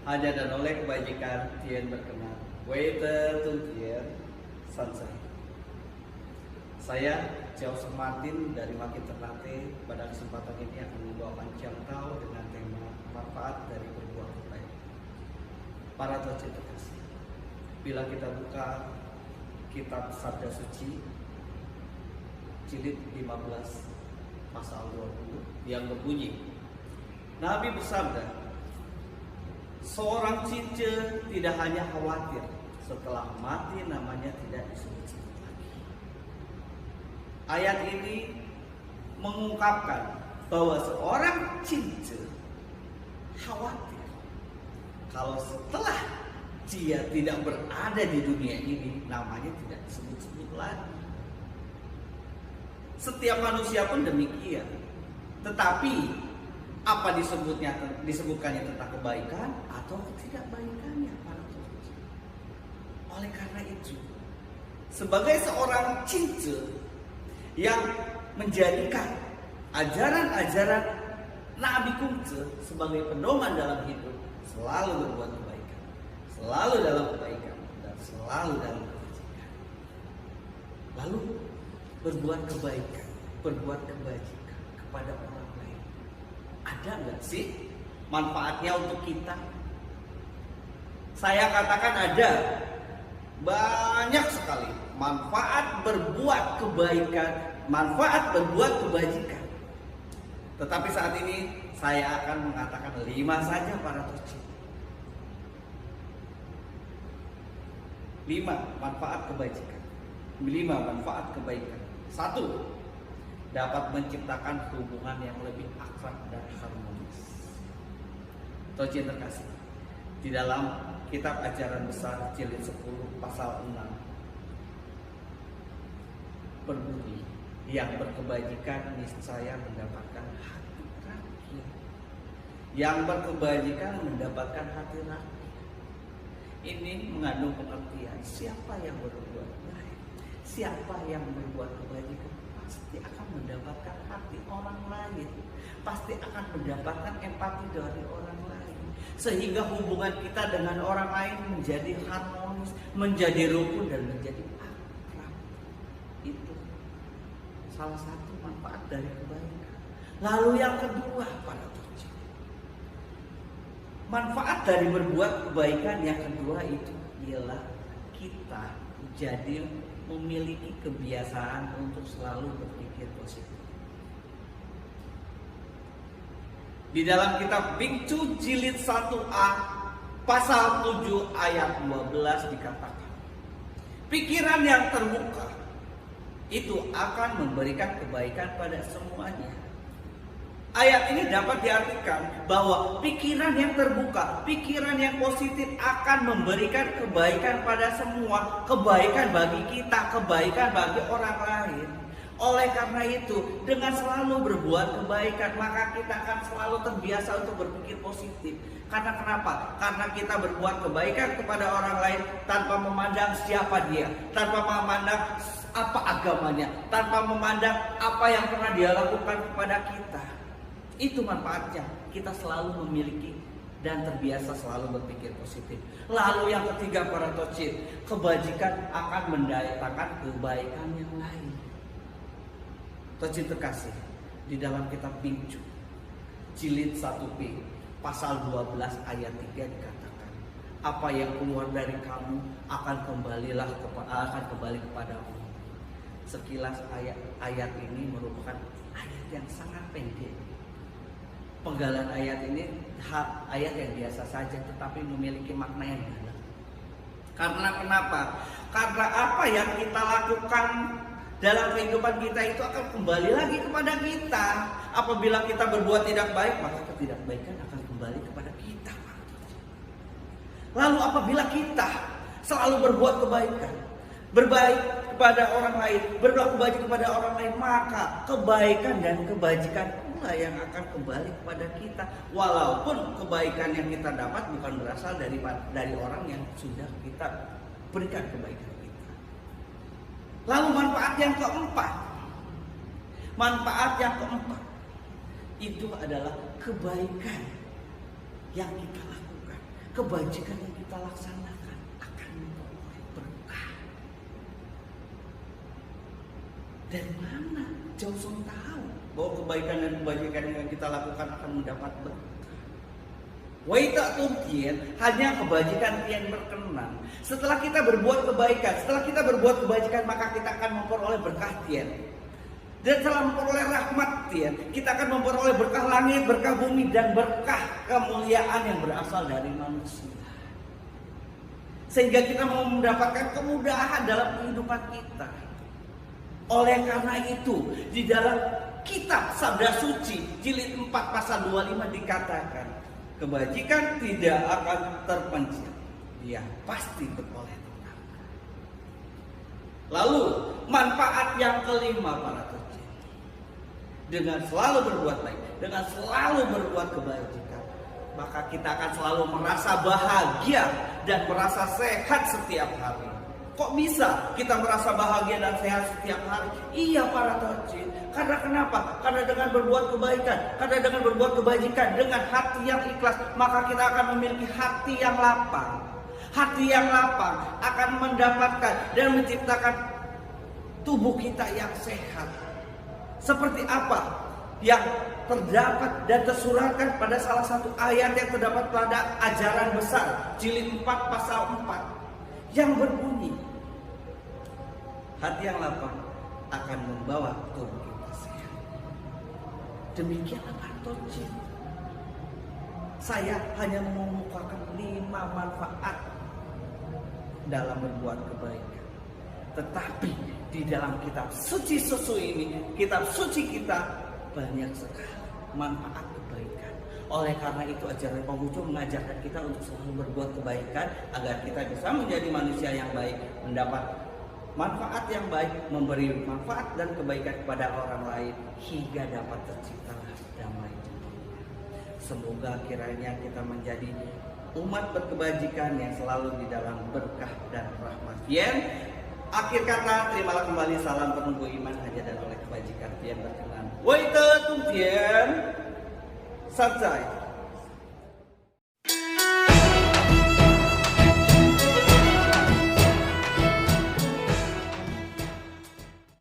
hanya dan oleh kebajikan Tien berkenan. Waiter Tien Sansai. Saya Joseph Martin dari Makin Ternate pada kesempatan ini akan membawakan Ciamtau dengan tema manfaat dari berbuat baik. Para Tocin terkasih, bila kita buka kitab Sabda Suci jilid 15 pasal 20 yang berbunyi, Nabi bersabda, seorang cince tidak hanya khawatir setelah mati namanya tidak disebut-sebut lagi. Ayat ini mengungkapkan bahwa seorang cince khawatir kalau setelah dia tidak berada di dunia ini namanya tidak disebut-sebut lagi. Setiap manusia pun demikian. Tetapi apa disebutkannya tentang kebaikan atau ketidakbaikannya para teman. Oleh karena itu, sebagai seorang cince yang menjadikan ajaran-ajaran Nabi Kunce sebagai pedoman dalam hidup, selalu berbuat kebaikan, selalu dalam kebaikan, dan selalu dalam kebajikan. Lalu berbuat kebaikan, berbuat kebajikan kepada orang lain. Ada nggak sih manfaatnya untuk kita? Saya katakan ada. Banyak sekali manfaat berbuat kebaikan, manfaat berbuat kebajikan. Tetapi saat ini saya akan mengatakan 5 saja para tocin. 5 manfaat kebajikan. 5 manfaat kebaikan. 1. Dapat menciptakan hubungan yang lebih akrab dan harmonis. Tocin terkasih, di dalam kitab Ajaran Besar jilid 10 pasal 6 berbunyi, yang berkebajikan niscaya mendapatkan hati rakyat. Yang berkebajikan mendapatkan hati rakyat. Ini mengandung pengertian siapa yang berbuat baik, siapa yang berbuat kebajikan pasti akan mendapatkan hati orang lain, pasti akan mendapatkan empati dari orang lain, sehingga hubungan kita dengan orang lain menjadi harmonis, menjadi rukun dan menjadi akrab. Itu salah satu manfaat dari kebaikan. Lalu yang kedua, para tocin, manfaat dari berbuat kebaikan yang kedua itu ialah kita jadi memiliki kebiasaan untuk selalu berpikir positif. Di dalam kitab Bingcu jilid 1a pasal 7 ayat 12 dikatakan, pikiran yang terbuka itu akan memberikan kebaikan pada semuanya. Ayat ini dapat diartikan bahwa pikiran yang terbuka, pikiran yang positif akan memberikan kebaikan pada semua, kebaikan bagi kita, kebaikan bagi orang lain. Oleh karena itu, dengan selalu berbuat kebaikan, maka kita akan selalu terbiasa untuk berpikir positif. Karena kenapa? Karena kita berbuat kebaikan kepada orang lain tanpa memandang siapa dia, tanpa memandang apa agamanya, tanpa memandang apa yang pernah dia lakukan kepada kita. Itu manfaatnya, kita selalu memiliki dan terbiasa selalu berpikir positif. Lalu yang ketiga, para tocin, kebajikan akan mendatangkan kebaikan yang lain. Tocin terkasih, di dalam kitab Bingcu jilid 1b pasal 12 ayat 3 dikatakan, apa yang keluar dari kamu akan kembali kepadamu. Sekilas ayat ini merupakan ayat yang sangat pendek. Penggalan ayat ini ayat yang biasa saja, tetapi memiliki makna yang dalam. Karena kenapa? Karena apa yang kita lakukan dalam kehidupan kita itu akan kembali lagi kepada kita. Apabila kita berbuat tidak baik, maka ketidakbaikan akan kembali kepada kita. Lalu apabila kita selalu berbuat kebaikan, berbaik kepada orang lain, berbuat kebaikan kepada orang lain, maka kebaikan dan kebajikan pula yang akan kembali kepada kita. Walaupun kebaikan yang kita dapat bukan berasal dari orang yang sudah kita berikan kebaikan kita. Lalu manfaat yang keempat itu adalah kebaikan yang kita lakukan, kebajikan yang kita laksanakan akan memperoleh berkah. Dari mana? Jauh tahu bahwa kebaikan dan kebajikan yang kita lakukan akan mendapat berkah. Wai tak tungkien, hanya kebajikan yang berkenan. Setelah kita berbuat kebaikan, maka kita akan memperoleh berkah tian. Dan setelah memperoleh rahmat tian, kita akan memperoleh berkah langit, berkah bumi, dan berkah kemuliaan yang berasal dari manusia. Sehingga kita mau mendapatkan kemudahan dalam kehidupan kita. Oleh karena itu, di dalam kitab Sabda Suci jilid 4 pasal 25 dikatakan, kebajikan tidak akan terpencil, dia pasti beroleh tenang. Lalu manfaat yang kelima para tercinta, dengan selalu berbuat baik, dengan selalu berbuat kebajikan, maka kita akan selalu merasa bahagia dan merasa sehat setiap hari. Kok bisa kita merasa bahagia dan sehat setiap hari? Iya para tercinta. Karena kenapa? Karena dengan berbuat kebaikan, karena dengan berbuat kebajikan, dengan hati yang ikhlas, maka kita akan memiliki hati yang lapang. Hati yang lapang akan mendapatkan dan menciptakan tubuh kita yang sehat. Seperti apa yang terdapat dan tersuratkan pada salah satu ayat yang terdapat pada ajaran besar jilid 4 pasal 4 yang berbunyi, hati yang lapang akan membawa tubuh kita sehat. Demikianlah Pak. Saya hanya mengemukakan 5 manfaat dalam berbuat kebaikan. Tetapi di dalam kitab suci susu ini, kitab suci kita, banyak sekali manfaat kebaikan. Oleh karena itu ajaran Konghucu mengajarkan kita untuk selalu berbuat kebaikan agar kita bisa menjadi manusia yang baik, mendapat manfaat yang baik, memberi manfaat dan kebaikan kepada orang lain hingga dapat tercipta damai. Semoga kiranya kita menjadi umat berkebajikan yang selalu di dalam berkah dan rahmat. Akhir kata, terimalah kembali salam penunggu iman hanya dan oleh kebajikan yang berkenan. Woi tung tian, santai.